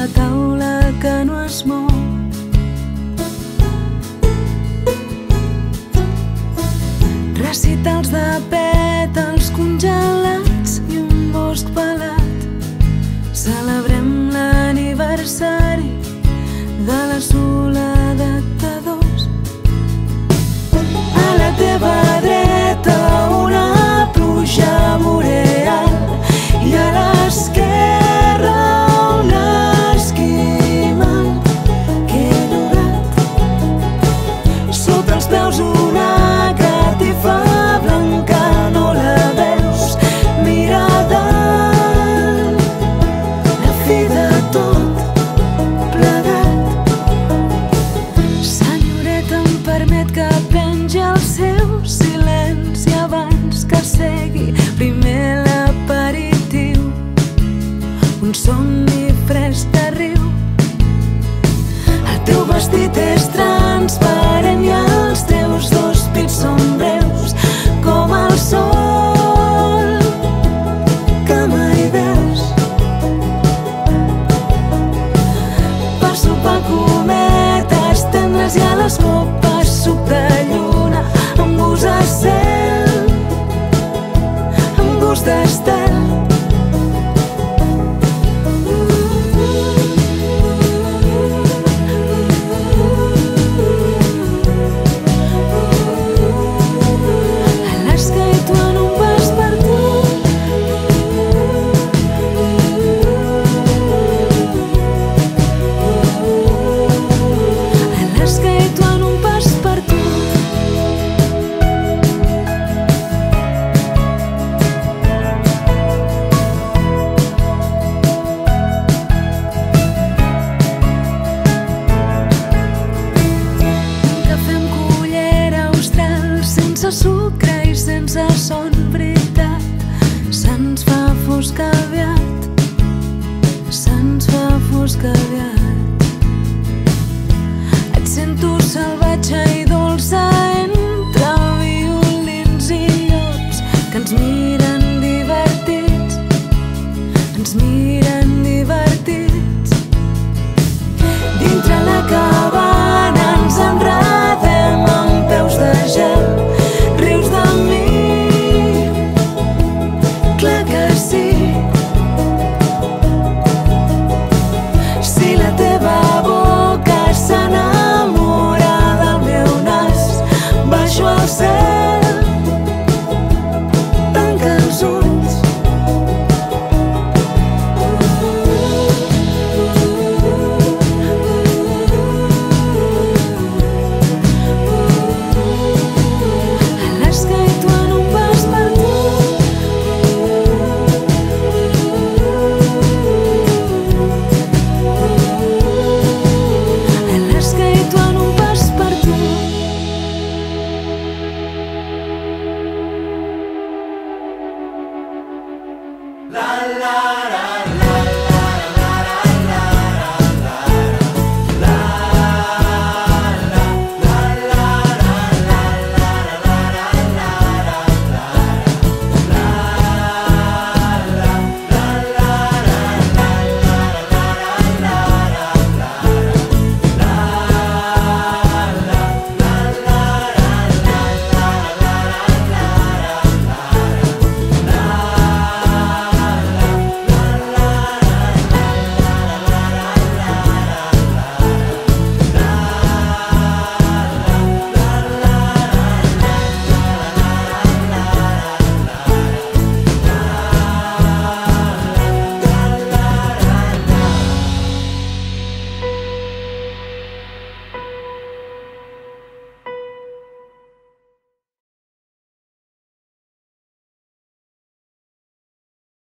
la taula que no es mou. Recitals de pètals congelats i un bosc pelat. Celebrem l'aniversari de la soledat de dos. A la teva dreta una pluja boreal i a l'esquerra un esquimal que he llogat. Sota els peus una catifa blanca, no la veus, mira dalt, la fi de tot plegat. Senyoreta, em permet que pengi el seu silenci abans que segui primer l'aperitiu, un somni fresc de riu. El teu vestit és transparent i els teus dos pits són breus com el sol que mai veus. Per sopar cometes tendres i a les copes suc de lluna amb gust a cel, amb gust d'estel. Alaska i tu en un pas per tu. Alaska i tu en un pas per tu. Cafè amb cullera austral, sense sucre i sense son, veritat. Se'ns fa fosc aviat, se'ns fa fosc aviat. Et sento salvatge i dolça entre violins i llops que ens miren divertits, ens miren divertits. Dintre la cabana ens enredem amb peus de gel, rius de mi, clar que sí. Si la teva boca s'enamora del meu nas, baixo al cel, tanca els ulls. Alaska i tu en un pas per tu. Alaska i tu en un pas per tu. La la la